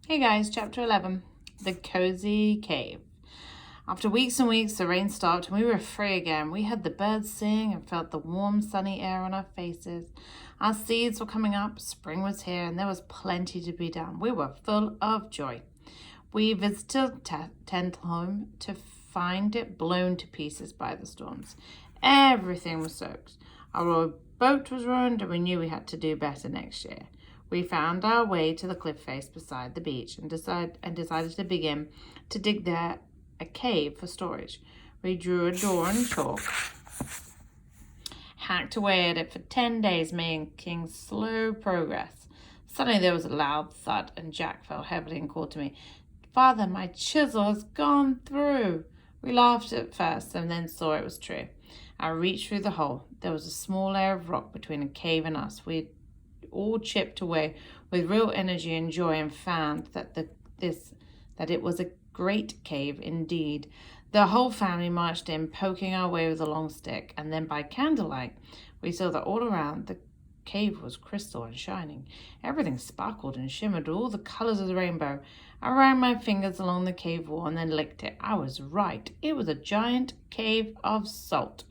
Hey guys, chapter 11 The Cozy Cave. After weeks and weeks, the rain stopped and we were free again. We heard the birds sing and felt the warm, sunny air on our faces. Our seeds were coming up, spring was here, and there was plenty to be done. We were full of joy. We visited Tentholm to find it blown to pieces by the storms. Everything was soaked. Our boat was ruined, and we knew we had to do better next year. We found our way to the cliff face beside the beach and decided to begin to dig there a cave for storage. We drew a door in chalk, hacked away at it for 10 days, making slow progress. Suddenly there was a loud thud, and Jack fell heavily and called to me, "Father, my chisel has gone through." We laughed at first and then saw it was true. I reached through the hole. There was a small layer of rock between a cave and us. We all chipped away with real energy and joy and found that it was a great cave indeed. The whole family marched in, poking our way with a long stick, and then by candlelight we saw that all around the cave was crystal and shining. Everything sparkled and shimmered with all the colors of the rainbow. I ran my fingers along the cave wall and then licked it. I was right. It was a giant cave of salt.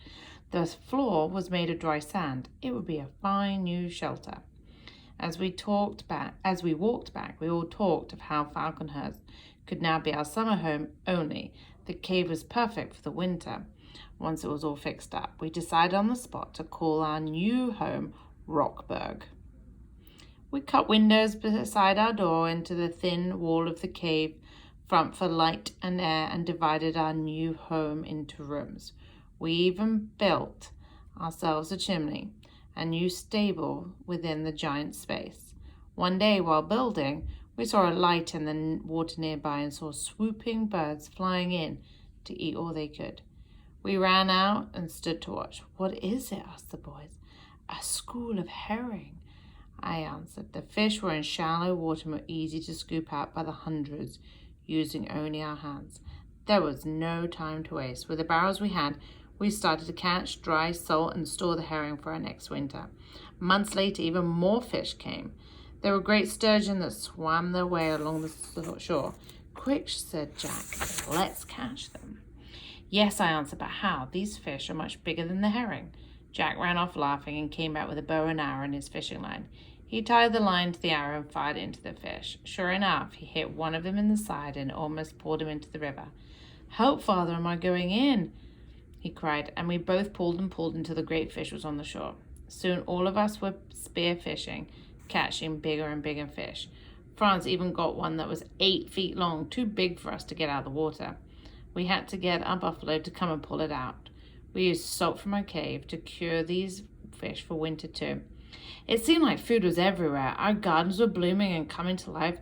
The floor was made of dry sand. It would be a fine new shelter. As we walked back, we all talked of how Falconhurst could now be our summer home only. The cave was perfect for the winter. Once it was all fixed up, we decided on the spot to call our new home Rockburg. We cut windows beside our door into the thin wall of the cave front for light and air and divided our new home into rooms. We even built ourselves a chimney, a new stable within the giant space. One day while building, we saw a light in the water nearby and saw swooping birds flying in to eat all they could. We ran out and stood to watch. "What is it?" asked the boys. "A school of herring," I answered. The fish were in shallow water and were easy to scoop out by the hundreds, using only our hands. There was no time to waste. With the barrels we had, we started to catch, dry, salt, and store the herring for our next winter. Months later, even more fish came. There were great sturgeon that swam their way along the shore. "Quick," said Jack, "let's catch them." "Yes," I answered, "but how? These fish are much bigger than the herring." Jack ran off laughing and came back with a bow and arrow and his fishing line. He tied the line to the arrow and fired it into the fish. Sure enough, he hit one of them in the side and almost pulled him into the river. "Help, Father, am I going in?" he cried, and we both pulled and pulled until the great fish was on the shore. Soon all of us were spear fishing, catching bigger and bigger fish. Franz even got one that was 8 feet long, too big for us to get out of the water. We had to get our buffalo to come and pull it out. We used salt from our cave to cure these fish for winter too. It seemed like food was everywhere. Our gardens were blooming and coming to life.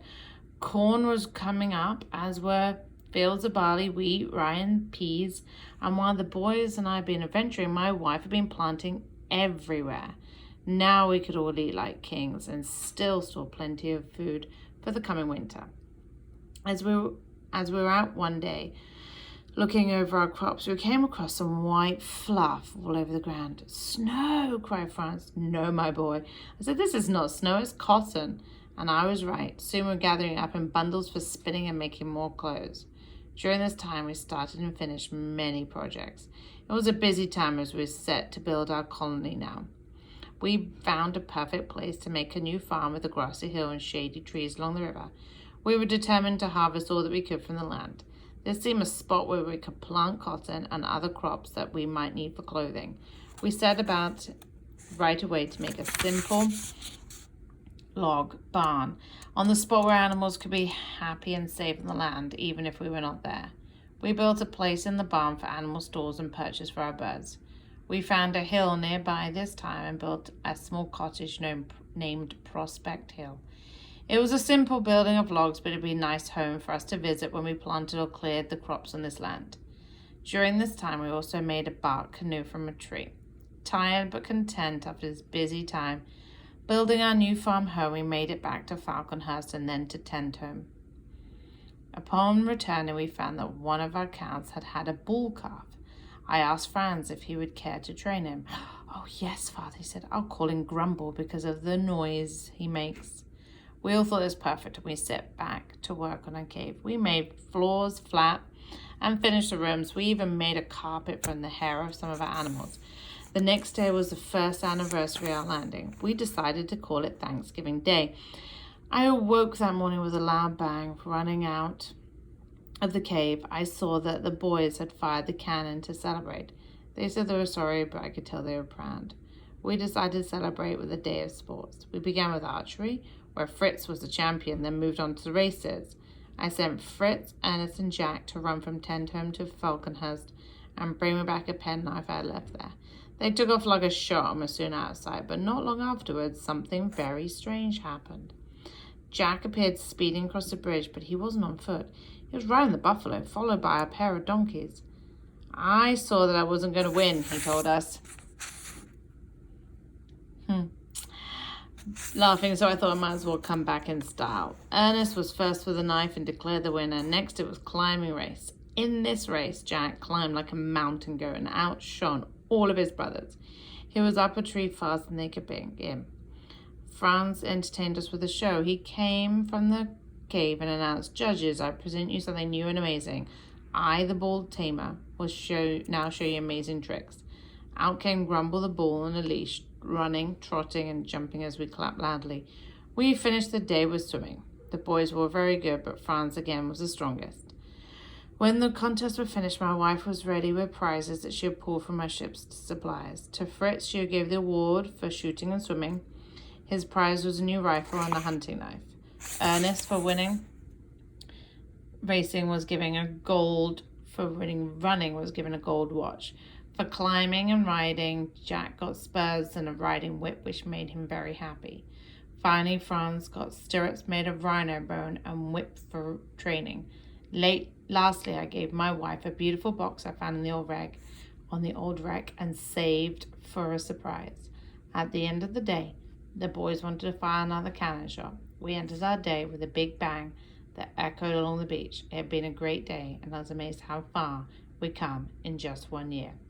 Corn was coming up, as were fields of barley, wheat, rye, and peas. And while the boys and I had been adventuring, my wife had been planting everywhere. Now we could all eat like kings and still store plenty of food for the coming winter. As we were out one day, looking over our crops, we came across some white fluff all over the ground. "Snow!" cried Franz. "No, my boy." I said, "This is not snow, it's cotton." And I was right. Soon we were gathering up in bundles for spinning and making more clothes. During this time, we started and finished many projects. It was a busy time as we set to build our colony now. We found a perfect place to make a new farm with a grassy hill and shady trees along the river. We were determined to harvest all that we could from the land. This seemed a spot where we could plant cotton and other crops that we might need for clothing. We set about right away to make a simple log barn on the spot where animals could be happy and safe in the land, even if we were not there. We built a place in the barn for animal stalls and perches for our birds. We found a hill nearby this time and built a small cottage named Prospect Hill. It was a simple building of logs, but it'd be a nice home for us to visit when we planted or cleared the crops on this land. During this time, we also made a bark canoe from a tree. Tired but content after this busy time building our new farm home, we made it back to Falconhurst and then to Tentholm. Upon returning, we found that one of our cows had had a bull calf. I asked Franz if he would care to train him. "Oh, yes, Father," he said. "I'll call him Grumble because of the noise he makes." We all thought it was perfect, and we set back to work on our cave. We made floors flat and finished the rooms. We even made a carpet from the hair of some of our animals. The next day was the first anniversary of our landing. We decided to call it Thanksgiving Day. I awoke that morning with a loud bang. Running out of the cave, I saw that the boys had fired the cannon to celebrate. They said they were sorry, but I could tell they were proud. We decided to celebrate with a day of sports. We began with archery, where Fritz was the champion, then moved on to the races. I sent Fritz, Ernest, and Jack to run from Tentholm to Falconhurst and bring me back a penknife I had left there. They took off like a shot and were soon outside, but not long afterwards, something very strange happened. Jack appeared speeding across the bridge, but he wasn't on foot. He was riding the buffalo, followed by a pair of donkeys. I saw that I wasn't going to win, he told us. Laughing, so I thought I might as well come back in style. Ernest was first with a knife and declared the winner. Next it was climbing race. In this race, Jack climbed like a mountain goat and outshone all of his brothers. He was up a tree faster than they could bring him. Franz entertained us with a show. He came from the cave and announced, "Judges, I present you something new and amazing. I, the bull tamer, will now show you amazing tricks." Out came Grumble the bull on a leash, running, trotting, and jumping as we clapped loudly. We finished the day with swimming. The boys were very good, but Franz again was the strongest. When the contests were finished, my wife was ready with prizes that she had pulled from our ship's supplies. To Fritz, she gave the award for shooting and swimming. His prize was a new rifle and a hunting knife. Ernest, for winning racing, was given a gold. For running, was given a gold watch. For climbing and riding, Jack got spurs and a riding whip, which made him very happy. Finally, Franz got stirrups made of rhino bone and whip for training. Lastly, I gave my wife a beautiful box I found in the old wreck and saved for a surprise. At the end of the day, the boys wanted to fire another cannon shot. We ended our day with a big bang that echoed along the beach. It had been a great day, and I was amazed how far we'd come in just 1 year.